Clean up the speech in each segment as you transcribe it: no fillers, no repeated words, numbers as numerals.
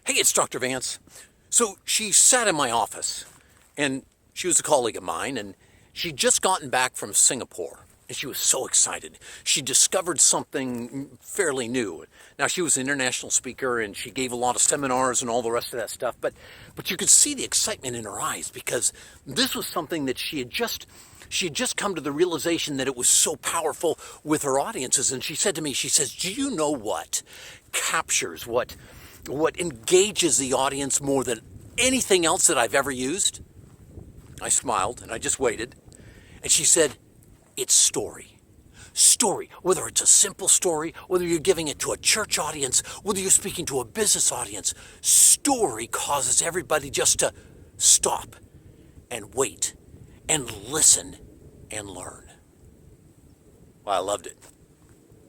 Hey, it's Dr. Vance. So she sat in my office, and she was a colleague of mine, and she'd just gotten back from Singapore, and she was so excited. She discovered something fairly new. Now, she was an international speaker, and she gave a lot of seminars and all the rest of that stuff, but you could see the excitement in her eyes because this was something that she had just come to the realization that it was so powerful with her audiences. And she said to me, she says, do you know what captures, what engages the audience more than anything else that I've ever used? I smiled and I just waited. And she said, it's story. Story, whether it's a simple story, whether you're giving it to a church audience, whether you're speaking to a business audience, story causes everybody just to stop and wait and listen and learn. Well, I loved it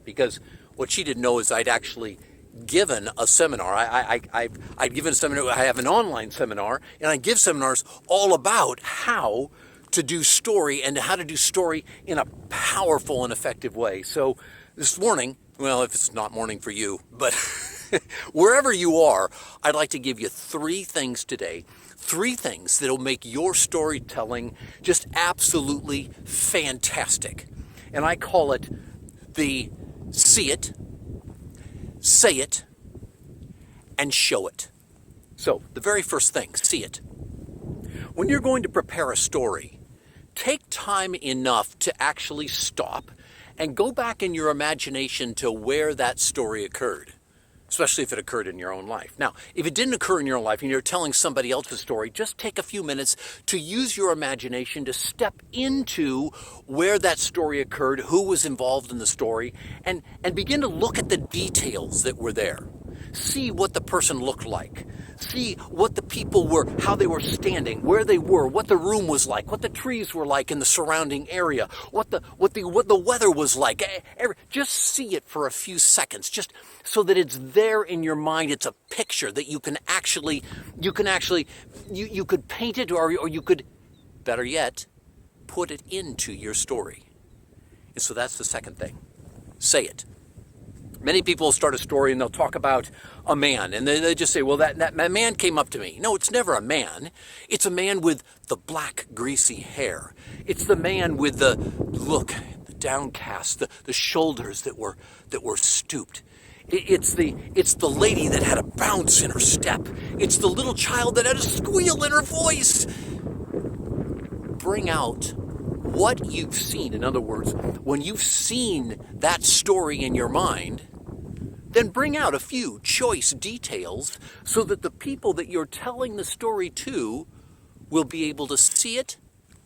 because what she didn't know is I'd actually given a seminar. I'd given a seminar. I have an online seminar, and I give seminars all about how to do story and how to do story in a powerful and effective way. So this morning, well, if it's not morning for you, but wherever you are, I'd like to give you 3 things today. 3 things that'll make your storytelling just absolutely fantastic. And I call it the see it, say it, and show it. So the very first thing, see it. When you're going to prepare a story, take time enough to actually stop and go back in your imagination to where that story occurred, especially if it occurred in your own life. Now, if it didn't occur in your own life and you're telling somebody else's story, just take a few minutes to use your imagination to step into where that story occurred, who was involved in the story, and begin to look at the details that were there. See what the person looked like. See what the people were, how they were standing, where they were, what the room was like, what the trees were like in the surrounding area, what the weather was like. Just see it for a few seconds, just so that it's there in your mind. It's a picture that you could paint it, or you could, better yet, put it into your story. And so that's the second thing. Say it. Many people start a story and they'll talk about a man, and they just say, well, that man came up to me. No, it's never a man. It's a man with the black, greasy hair. It's the man with the look, the downcast, the shoulders that were stooped. It's the lady that had a bounce in her step. It's the little child that had a squeal in her voice. Bring out what you've seen. In other words, when you've seen that story in your mind, then bring out a few choice details so that the people that you're telling the story to will be able to see it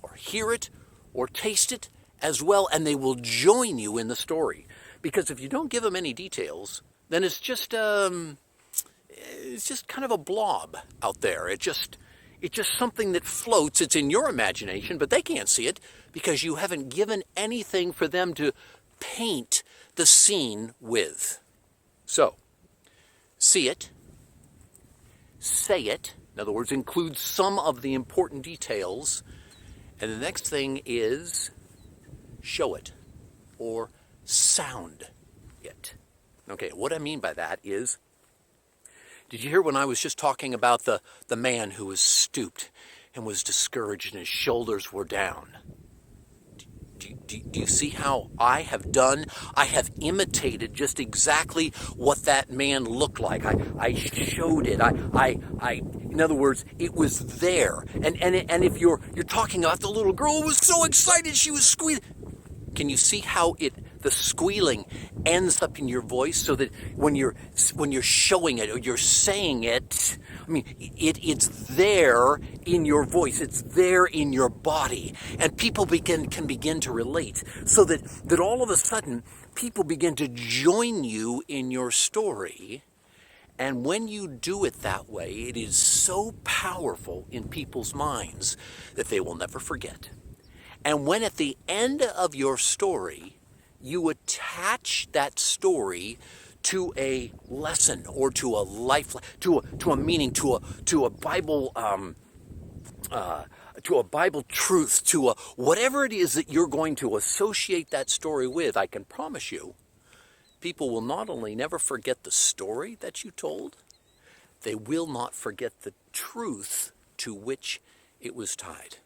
or hear it or taste it as well, and they will join you in the story. Because if you don't give them any details, then it's just kind of a blob out there. It's just something that floats. It's in your imagination, but they can't see it because you haven't given anything for them to paint the scene with. So, see it, say it, in other words, include some of the important details, and the next thing is show it or sound it. Okay, what I mean by that is, did you hear when I was just talking about the man who was stooped and was discouraged and his shoulders were down? Do you see how I have imitated just exactly what that man looked like. I showed it. In other words, it was there. And if you're talking about the little girl who was so excited she was squealing, can you see how the squealing ends up in your voice, so that when you're showing it or you're saying it, I mean, it's there in your voice, it's there in your body, and people can begin to relate, so that all of a sudden people begin to join you in your story. And when you do it that way, it is so powerful in people's minds that they will never forget. And when at the end of your story, you attach that story to a lesson or to a life, to a meaning, to a Bible, to a Bible truth, to a whatever it is that you're going to associate that story with, I can promise you, people will not only never forget the story that you told, they will not forget the truth to which it was tied.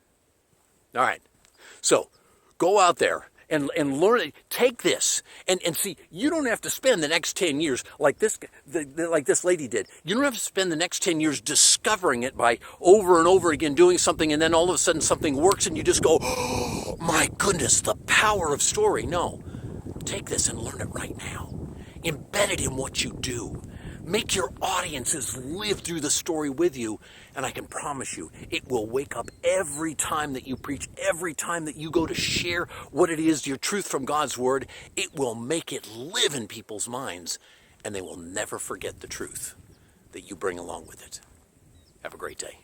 All right, so go out there and learn it. Take this and see, you don't have to spend the next 10 years like this lady did. You don't have to spend the next 10 years discovering it by over and over again doing something, and then all of a sudden something works and you just go, oh my goodness, the power of story. No, take this and learn it right now. Embed it in what you do. Make your audiences live through the story with you, and I can promise you, it will wake up every time that you preach, every time that you go to share what it is, your truth from God's Word. It will make it live in people's minds, and they will never forget the truth that you bring along with it. Have a great day.